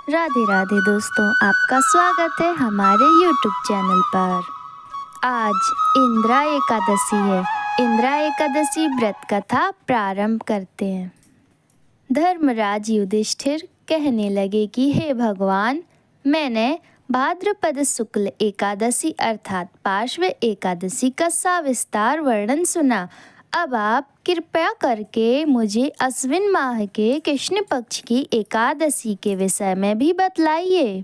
राधे राधे दोस्तों, आपका स्वागत है हमारे YouTube चैनल पर। आज इंद्रा एकादशी है। इंद्रा एकादशी व्रत कथा प्रारंभ करते हैं। धर्मराज युधिष्ठिर कहने लगे कि हे भगवान, मैंने भाद्रपद शुक्ल एकादशी अर्थात पार्श्व एकादशी का सविस्तार वर्णन सुना। अब आप कृपया करके मुझे अश्विन माह के कृष्ण पक्ष की एकादशी के विषय में भी बतलाइए।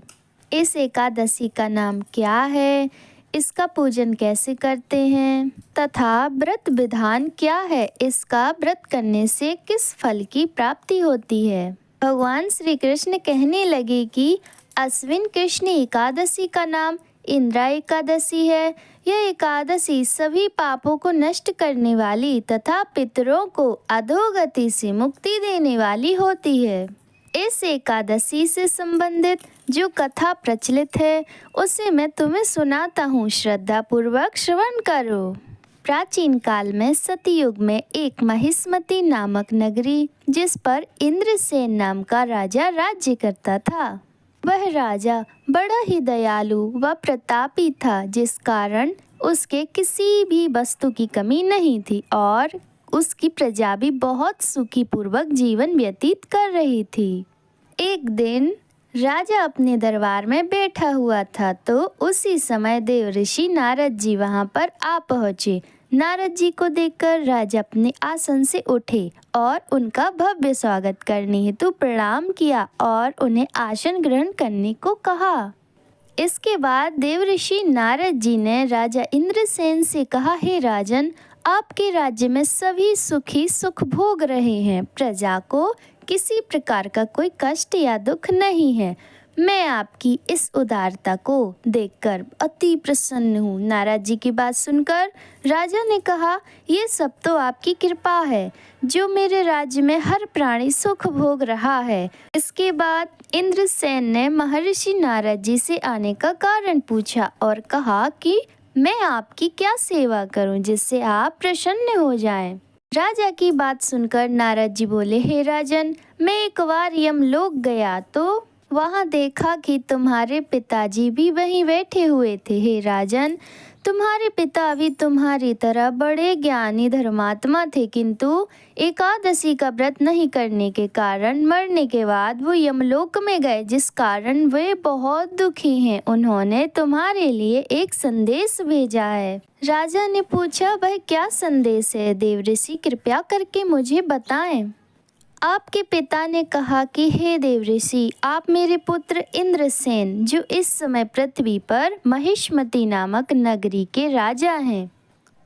इस एकादशी का नाम क्या है, इसका पूजन कैसे करते हैं तथा व्रत विधान क्या है, इसका व्रत करने से किस फल की प्राप्ति होती है। भगवान श्री कृष्ण कहने लगे कि अश्विन कृष्ण एकादशी का नाम इंद्रा एकादशी है। यह एकादशी सभी पापों को नष्ट करने वाली तथा पितरों को अधोगति से मुक्ति देने वाली होती है। इस एकादशी से संबंधित जो कथा प्रचलित है उसे मैं तुम्हें सुनाता हूँ, श्रद्धा पूर्वक श्रवण करो। प्राचीन काल में सतयुग में एक महिष्मती नामक नगरी, जिस पर इंद्रसेन नाम का राजा राज्य करता था। वह राजा बड़ा ही दयालु व प्रतापी था, जिस कारण उसके किसी भी वस्तु की कमी नहीं थी और उसकी प्रजा भी बहुत सुखी पूर्वक जीवन व्यतीत कर रही थी। एक दिन राजा अपने दरबार में बैठा हुआ था तो उसी समय देवऋषि नारद जी वहां पर आ पहुँचे। नारद जी को देखकर राजा अपने आसन से उठे और उनका भव्य स्वागत करने हेतु प्रणाम किया और उन्हें आसन ग्रहण करने को कहा। इसके बाद देवऋषि नारद जी ने राजा इंद्रसेन से कहा, हे राजन, आपके राज्य में सभी सुखी सुख भोग रहे हैं, प्रजा को किसी प्रकार का कोई कष्ट या दुख नहीं है। मैं आपकी इस उदारता को देखकर अति प्रसन्न हूँ। नारद जी की बात सुनकर राजा ने कहा, ये सब तो आपकी कृपा है जो मेरे राज्य में हर प्राणी सुख भोग रहा है। इसके बाद इंद्रसेन ने महर्षि नारद जी से आने का कारण पूछा और कहा कि मैं आपकी क्या सेवा करूं जिससे आप प्रसन्न हो जाएं। राजा की बात सुनकर नारद जी बोले, हे राजन, मैं एक बार यमलोक गया तो वहां देखा कि तुम्हारे पिताजी भी वहीं बैठे हुए थे। हे राजन, तुम्हारे पिता भी तुम्हारी तरह बड़े ज्ञानी धर्मात्मा थे, किंतु एकादशी का व्रत नहीं करने के कारण मरने के बाद वो यमलोक में गए, जिस कारण वे बहुत दुखी हैं। उन्होंने तुम्हारे लिए एक संदेश भेजा है। राजा ने पूछा, वह क्या संदेश है देवऋषि, कृपया करके मुझे बताएं। आपके पिता ने कहा कि हे देवऋषि, आप मेरे पुत्र इंद्रसेन, जो इस समय पृथ्वी पर महिष्मती नामक नगरी के राजा हैं,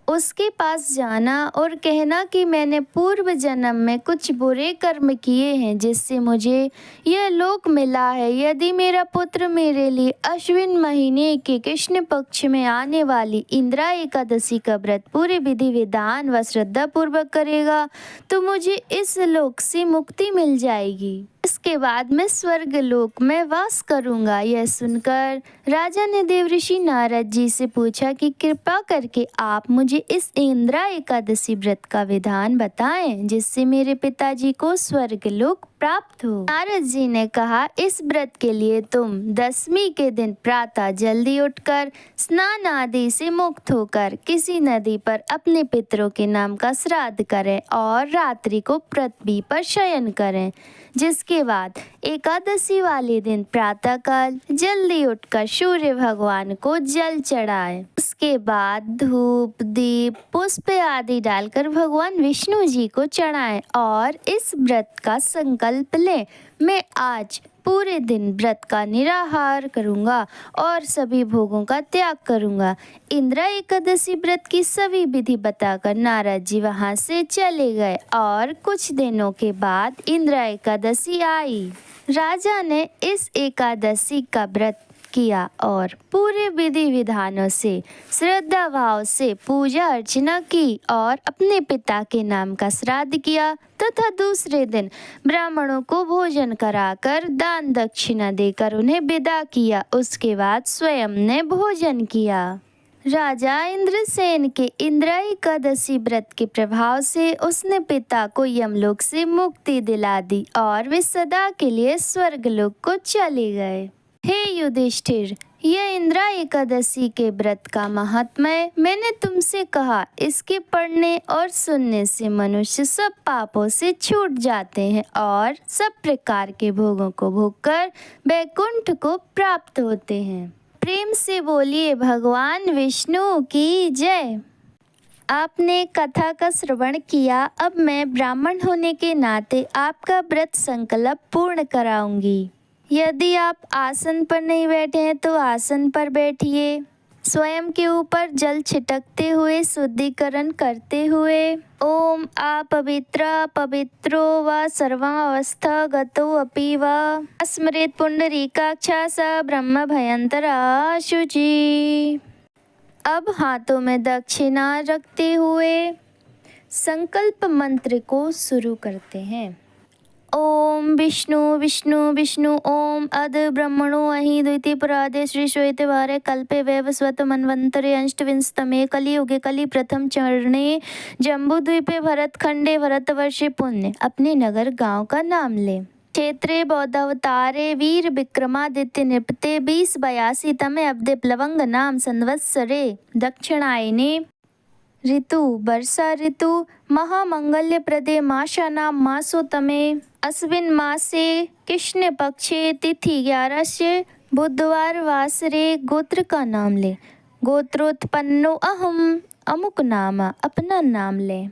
उसके पास जाना और कहना कि मैंने पूर्व जन्म में कुछ बुरे कर्म किए हैं जिससे मुझे यह लोक मिला है। यदि मेरा पुत्र मेरे लिए अश्विन महीने के कृष्ण पक्ष में आने वाली इंद्रा एकादशी का व्रत पूरे विधि विधान व श्रद्धा पूर्वक करेगा तो मुझे इस लोक से मुक्ति मिल जाएगी। इसके बाद मैं स्वर्ग लोक में वास करूंगा। यह सुनकर राजा ने देवऋषि नारद जी से पूछा कि कृपा करके आप मुझे इस इंद्रा एकादशी व्रत का विधान बताएं जिससे मेरे पिताजी को स्वर्ग लोक प्राप्त हो। नारद जी ने कहा, इस व्रत के लिए तुम दशमी के दिन प्रातः जल्दी उठकर स्नान आदि से मुक्त होकर किसी नदी पर अपने पितरों के नाम का श्राद्ध करें और रात्रि को पृथ्वी पर शयन करें। जिसके बाद एकादशी वाले दिन प्रातःकाल जल्दी उठकर सूर्य भगवान को जल चढ़ाएं। उसके बाद धूप दीप पुष्प आदि डालकर भगवान विष्णु जी को चढ़ाएं और इस व्रत का संकल्प लें, मैं आज पूरे दिन व्रत का निराहार करूंगा और सभी भोगों का त्याग करूंगा। इंद्रा एकादशी व्रत की सभी विधि बताकर नारद जी वहां से चले गए और कुछ दिनों के बाद इंद्रा एकादशी आई। राजा ने इस एकादशी का व्रत किया और पूरे विधि विधानों से श्रद्धा भाव से पूजा अर्चना की और अपने पिता के नाम का श्राद्ध किया तथा दूसरे दिन ब्राह्मणों को भोजन कराकर दान दक्षिणा देकर उन्हें विदा किया। उसके बाद स्वयं ने भोजन किया। राजा इंद्रसेन के इंद्रा एकादशी व्रत के प्रभाव से उसने पिता को यमलोक से मुक्ति दिला दी और वे सदा के लिए स्वर्गलोक को चले गए। हे युधिष्ठिर, यह इंद्रा एकादशी के व्रत का महात्म्य मैंने तुमसे कहा। इसके पढ़ने और सुनने से मनुष्य सब पापों से छूट जाते हैं और सब प्रकार के भोगों को भोगकर वैकुंठ को प्राप्त होते हैं। प्रेम से बोलिए भगवान विष्णु की जय। आपने कथा का श्रवण किया। अब मैं ब्राह्मण होने के नाते आपका व्रत संकल्प पूर्ण कराऊंगी। यदि आप आसन पर नहीं बैठे हैं तो आसन पर बैठिए। स्वयं के ऊपर जल छिटकते हुए शुद्धिकरण करते हुए ओम अपवित्र पवित्रो व सर्वावस्था गतो अपि व स्मृत पुंडरीकाक्षा स ब्रह्म भयंतरा शुचि। अब हाथों में दक्षिणा रखते हुए संकल्प मंत्र को शुरू करते हैं। ओम विष्णु विष्णु विष्णु ओम अद ब्रह्मणो अहि द्वितीय पुरादे श्री श्वेते वारे कल्पे वैवस्वत मन्वन्तरे अष्टविंशतमे कलियुगे कलि प्रथम चरणे जम्बूद्वीपे भरतखंडे भरतवर्षे पुण्य। अपने नगर गांव का नाम ले। क्षेत्रे बौद्धावतारे वीर विक्रमादित्य नृपते 2082 तमे अब्दे प्लवंग नाम संवत्सरे दक्षिणायने ऋतु वर्षा ऋतु महामंगल्य प्रदे मासा नाम मासोतमे अश्विन मासे कृष्ण पक्षे तिथि 11 से बुधवार वासरे। गोत्र का नाम ले। गोत्रोत्पन्नो अहम अमुक नाम अपना नाम ले।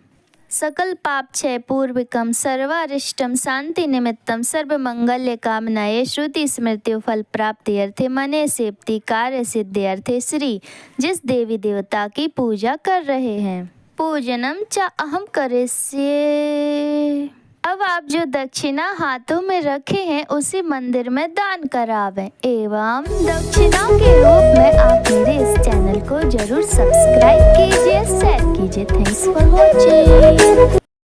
सकल पाप क्षय पूर्वकम सर्वारिष्टम शांति निमित्तम सर्व मंगल्य कामनाये श्रुति स्मृति फल प्राप्ति अर्थे मने सेप्ति कार्य सिद्धि अर्थे श्री जिस देवी देवता की पूजा कर रहे हैं पूजनम च अहम करिष्ये। अब आप जो दक्षिणा हाथों में रखे हैं उसे मंदिर में दान करावें एवं दक्षिणा के रूप में आप मेरे इस चैनल को जरूर सब्सक्राइब कीजिए, शेयर कीजिए। Thanks for watching.